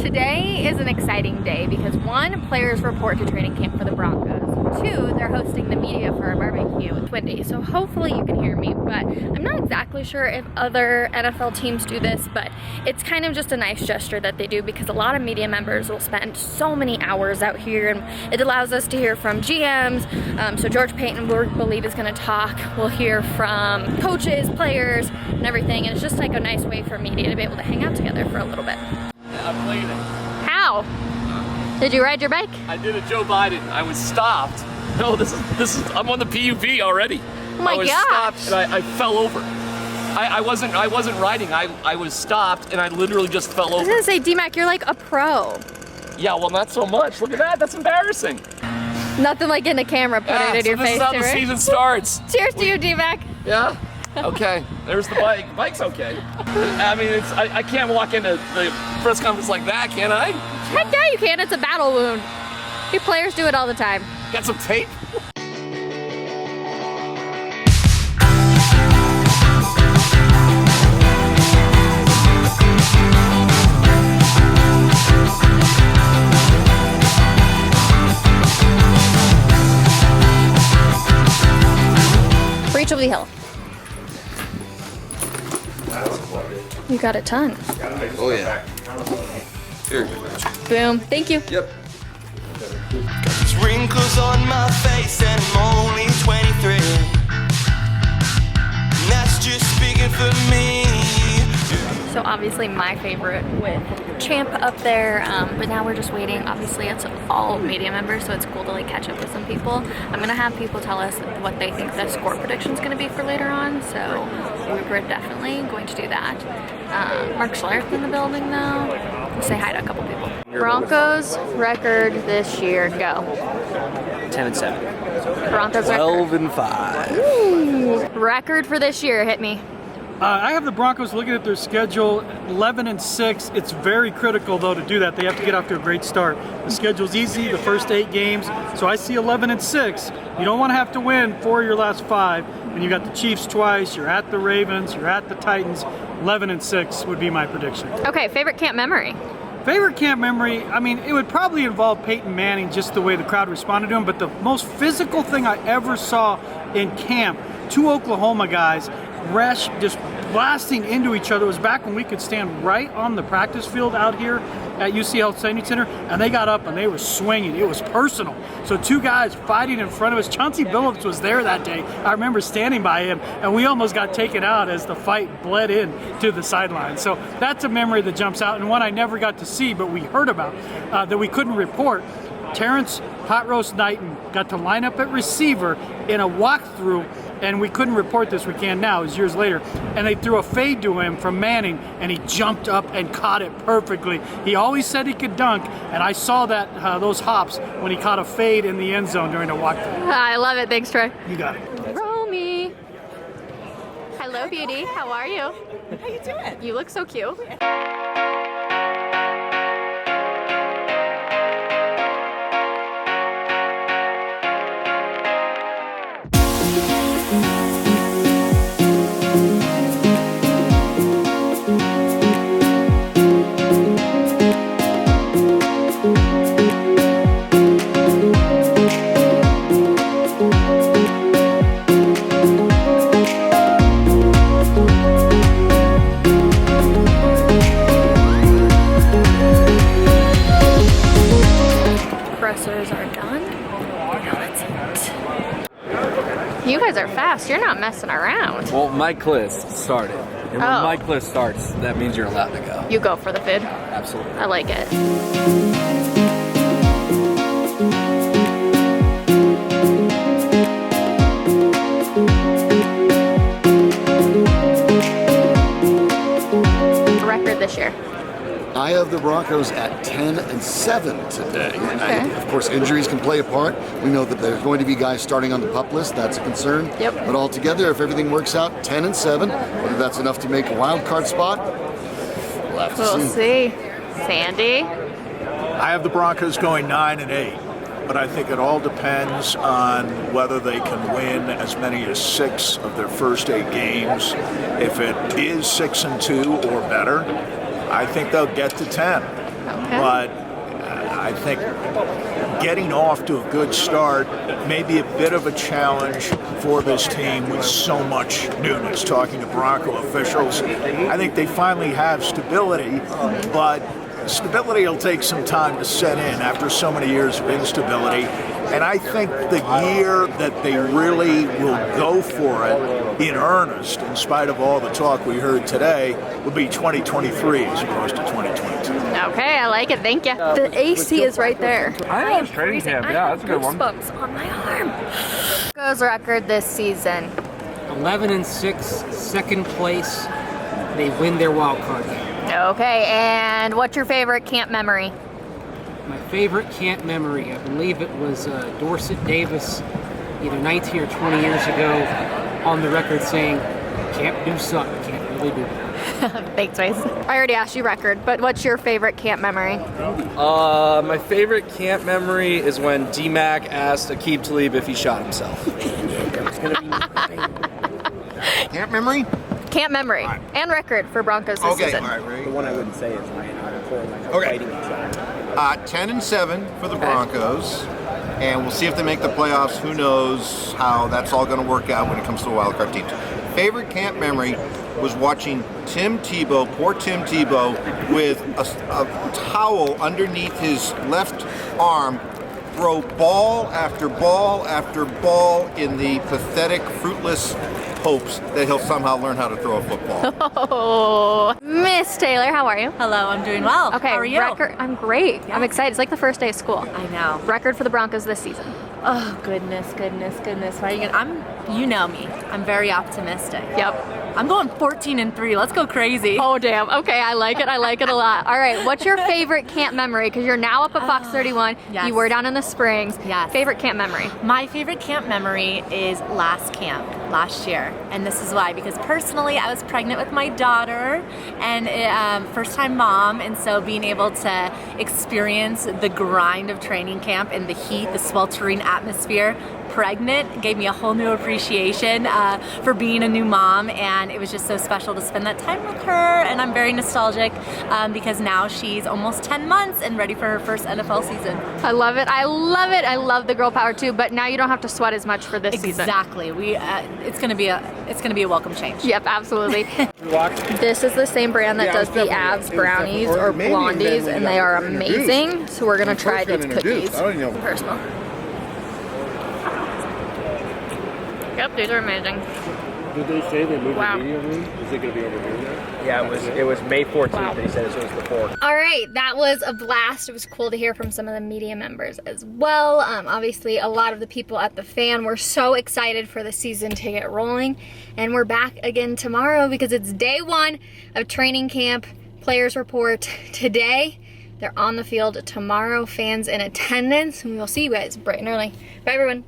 Today is an exciting day because one, players report to training camp for the Broncos. Two, they're hosting the media for a barbecue. It's windy, so hopefully you can hear me, but I'm not exactly sure if other NFL teams do this, but it's kind of just a nice gesture that they do because a lot of media members will spend so many hours out here, and it allows us to hear from GMs. So George Payton, we believe, is going to talk. We'll hear from coaches, players, and everything, and it's just like a nice way for media to be able to hang out together for a little bit. I'm bleeding. How? Did you ride your bike? I did a Joe Biden. I was stopped. No, this is. I'm on the PUV already. Oh my I was gosh. stopped and I fell over. I wasn't riding. I was stopped and I literally just fell I was over. gonna say, D-Mac, you're like a pro. Yeah, well, not so much. Look at that. That's embarrassing. Nothing like getting a camera put it in your this face. is how the right? season starts. Cheers to you, D-Mac. Yeah. Okay. There's the bike. The bike's okay. I mean, I can't walk into the press conference like that, can I? Heck yeah, you can. It's a battle wound. You players do it all the time. Got some tape? Rachel V. You got a ton. Oh yeah. Here. Boom. Thank you. Yep. There's wrinkles on my face and I'm only 23. And that's just speaking for me. So obviously my favorite with Champ up there, but now we're just waiting. Obviously it's all media members, so it's cool to like catch up with some people. I'm gonna have people tell us what they think the score prediction is gonna be for later on, so we're definitely going to do that. Mark Schlereth in the building though. We'll say hi to a couple people. Broncos record this year, go. 10-7. Broncos record. 12-5. Ooh. Record for this year, hit me. I have the Broncos looking at their schedule, 11-6. It's very critical, though, to do that. They have to get off to a great start. The schedule's easy, the first 8 games, so I see 11-6. You don't want to have to win 4 of your last 5, and you got the Chiefs twice, you're at the Ravens, you're at the Titans. 11-6 would be my prediction. Okay, favorite camp memory? Favorite camp memory, I mean, it would probably involve Peyton Manning, just the way the crowd responded to him, but the most physical thing I ever saw in camp, 2 Oklahoma guys, rush just blasting into each other. It was back when we could stand right on the practice field out here at UC Health Training Center, and they got up and they were swinging. It was personal. So 2 guys fighting in front of us. Chauncey Billups was there that day. I remember standing by him, and we almost got taken out as the fight bled in to the sideline. So that's a memory that jumps out, and one I never got to see, but we heard about, that we couldn't report. Terrence Hot Roast Knighton got to line up at receiver in a walkthrough, and we couldn't report this, we can now, it was years later, and they threw a fade to him from Manning, and he jumped up and caught it perfectly. He always said he could dunk, and I saw that those hops when he caught a fade in the end zone during a walkthrough. I love it. Thanks, Troy. You got it. Romy. Hello, beauty. How are you? How you doing? You look so cute. Pressers are done. Now let's eat. You guys are fast. You're not messing around. Well, mic list started. And when Oh. mic list starts, that means you're allowed to go. You go for the food. Absolutely. I like it. Record this year. I have the Broncos at 10-7 today. Okay. Of course, injuries can play a part. We know that there's going to be guys starting on the PUP list. That's a concern. Yep. But altogether, if everything works out, 10-7. Whether that's enough to make a wild card spot, we'll have to We'll see. Sandy. I have the Broncos going 9-8, but I think it all depends on whether they can win as many as 6 of their first 8 games. If it is 6-2 or better, I think they'll get to 10. but I think getting off to a good start may be a bit of a challenge for this team with so much newness. Talking to Bronco officials, I think they finally have stability, but stability will take some time to set in after so many years of instability. And I think the year that they really will go for it in earnest, in spite of all the talk we heard today, will be 2023 as opposed to 2022. Okay, I like it. Thank you. The AC is right there. I am training camp. Yeah, that's a good one. Goosebumps on my arm. Broncos record this season. 11-6, second place. They win their wild card game. Okay, and what's your favorite camp memory? My favorite camp memory, I believe it was Dorset Davis, either 19 or 20 years ago, on the record saying, "Can't do something, can't really do it." Thanks, Waze. I already asked you record, but what's your favorite camp memory? My favorite camp memory is when D-Mac asked Aqib Talib if he shot himself. Camp memory? Camp memory and record for Broncos this season. All right, ready? The one I wouldn't say is mine. Okay. 10-7 for the Broncos, and we'll see if they make the playoffs. Who knows how that's all going to work out when it comes to wildcard teams. Favorite camp memory was watching Tim Tebow, poor Tim Tebow, with a towel underneath his left arm, throw ball after ball after ball in the pathetic, fruitless hopes that he'll somehow learn how to throw a football. Oh, Miss Taylor, how are you? Hello, I'm doing well. Okay, how are you? Record, I'm great. Yeah. I'm excited. It's like the first day of school. I know. Record for the Broncos this season. Oh goodness. Why are you gonna? You know me. I'm very optimistic. Yep. I'm going 14-3. Let's go crazy. Oh damn. Okay, I like it. I like it a lot. All right, what's your favorite camp memory? Because you're now up at Fox 31. Yes. You were down in the Springs. Yes. Favorite camp memory? My favorite camp memory is last year, and this is why. Because personally, I was pregnant with my daughter, and first-time mom, and so being able to experience the grind of training camp and the heat, the sweltering atmosphere, pregnant, gave me a whole new appreciation for being a new mom, and it was just so special to spend that time with her. And I'm very nostalgic because now she's almost 10 months and ready for her first NFL season. I love it. I love it. I love the girl power too. But now you don't have to sweat as much for this season. Exactly. It's gonna be a welcome change. Yep, absolutely. This is the same brand that does the abs brownies or blondies, and they are amazing. So we're gonna try these cookies. Personal. Yep, these are amazing. Did they say they moved Wow. the media room? Is it going to be over here now? Yeah, it was May 14th. Wow. They said it was before. All right, that was a blast. It was cool to hear from some of the media members as well. Obviously, a lot of the people at the Fan were so excited for the season to get rolling. And we're back again tomorrow because it's day one of training camp. Players report today. They're on the field tomorrow. Fans in attendance. And we'll see you guys bright and early. Bye, everyone.